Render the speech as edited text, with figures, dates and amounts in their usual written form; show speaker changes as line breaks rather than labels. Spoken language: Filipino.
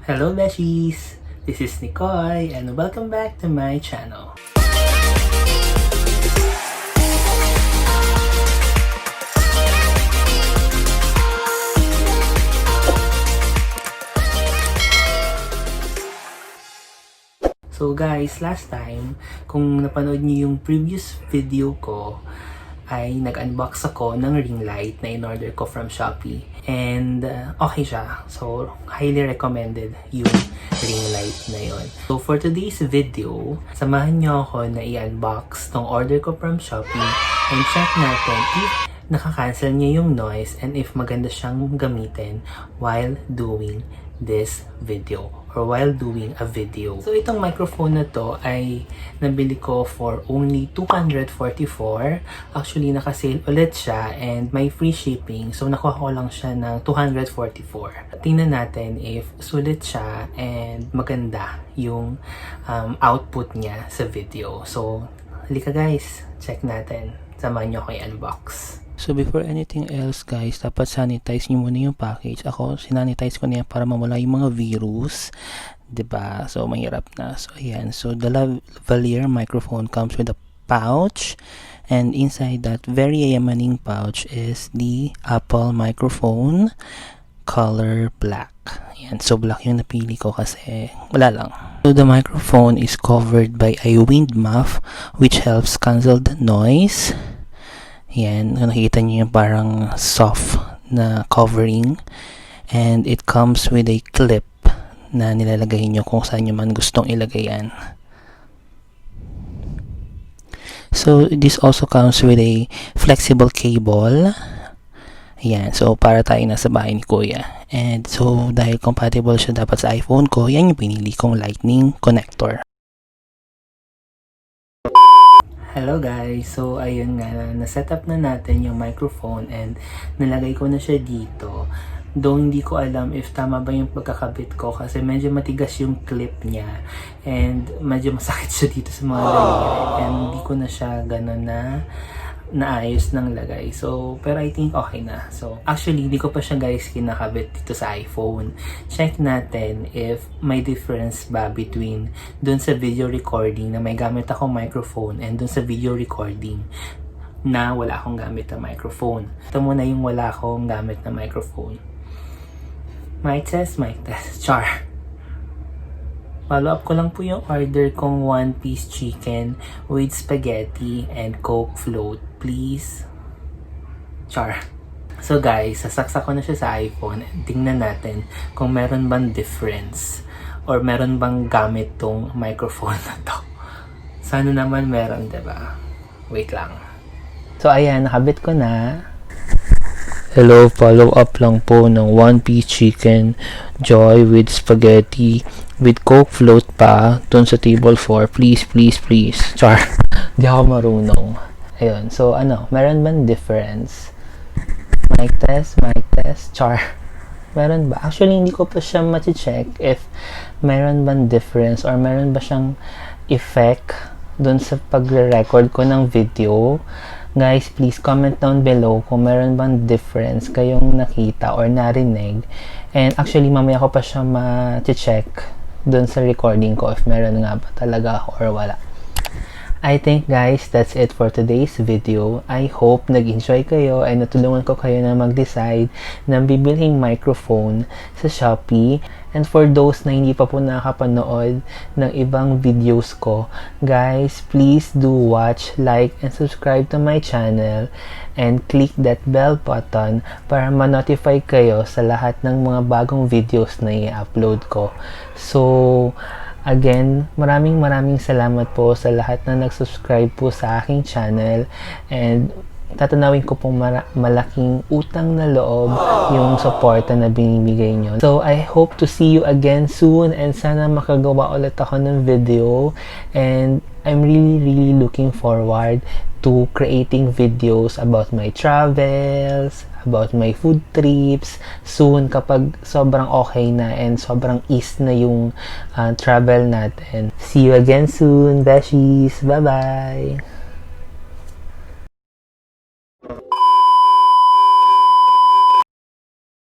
Hello Beshies! This is Nickoi and welcome back to my channel. So guys, last time, kung napanood niyo yung previous video ko, ay nag-unbox ako ng ring light na in-order ko from Shopee. And okay siya. So, highly recommended yung ring light na yon. So, for today's video, samahan nyo ako na i-unbox tong order ko from Shopee and check natin if nakakancel niya yung noise and if maganda siyang gamitin while doing this video or while doing a video. So itong microphone na to ay nabili ko for only 244. Actually naka-sale ulit siya and may free shipping. So nakuha ko lang siya ng 244. Tingnan natin if sulit siya and maganda yung output niya sa video. So halika guys, check natin. Samahan nyo ako i-unbox. So before anything else guys, dapat sanitize nyo muna yung package. Ako, sinanitize ko na yan para mawala yung mga virus. 'Di ba? So mahirap na. So ayan. So the Lavalier microphone comes with a pouch. And inside that very yamaning pouch is the Apple microphone color black. Ayan. So black yung napili ko kasi wala lang. So the microphone is covered by a wind muff which helps cancel the noise. Yan, nakikita niyo yung parang soft na covering and it comes with a clip na nilalagay niyo kung saan niyo man gustong ilagay yan. So this also comes with a flexible cable. Yan, so para tayo nasa bahay ni Kuya. And so dahil compatible siya dapat sa iPhone ko, yan yung pinili kong lightning connector. Hello guys! So ayun nga, na-setup na natin yung microphone and nalagay ko na siya dito. Though hindi ko alam if tama ba yung pagkakabit ko kasi medyo matigas yung clip niya and medyo masakit siya dito sa mga daliri and hindi ko na siya gano'n na naayos ng lagay. So, pero I think okay na. So, actually, hindi ko pa siya guys kinakabit dito sa iPhone. Check natin if may difference ba between dun sa video recording na may gamit akong microphone and dun sa video recording na wala akong gamit na microphone. Ito muna yung wala akong gamit na microphone. Mic test. Char! Follow up ko lang po yung order kong 1-piece chicken with spaghetti and Coke float, please. Char. So guys, sasaksak ko na siya sa iPhone. Tingnan natin kung meron bang difference or meron bang gamit tong microphone na to. Sana naman meron, diba? Wait lang. So ayan, nakabit ko na. Hello, follow up lang po ng 1-piece chicken joy with spaghetti with Coke float pa dun sa table 4. Please. Char. Di ako marunong. Ayun. So, meron bang difference? Mic test. Char. Meron ba? Actually, hindi ko pa siya ma-check if meron bang difference or meron ba siyang effect dun sa pagre-record ko ng video. Guys, please comment down below kung meron bang difference kayong nakita or narinig. And actually, mamaya ko pa siya ma-check dun sa recording ko if meron nga ba talaga or wala. I think guys, that's it for today's video. I hope nag-enjoy kayo ay natulungan ko kayo na mag-decide ng bibilhing microphone sa Shopee. And for those na hindi pa po nakapanood ng ibang videos ko, guys, please do watch, like, and subscribe to my channel and click that bell button para ma-notify kayo sa lahat ng mga bagong videos na i-upload ko. So, again, maraming salamat po sa lahat na nag-subscribe po sa aking channel and tatanawin ko pong malaking utang na loob yung suporta na binibigay nyo. So, I hope to see you again soon and sana makagawa ulit ako ng video and I'm really looking forward to creating videos about my travels, about my food trips soon kapag sobrang okay na and sobrang ease na yung travel natin. See you again soon, Beshies! Bye-bye!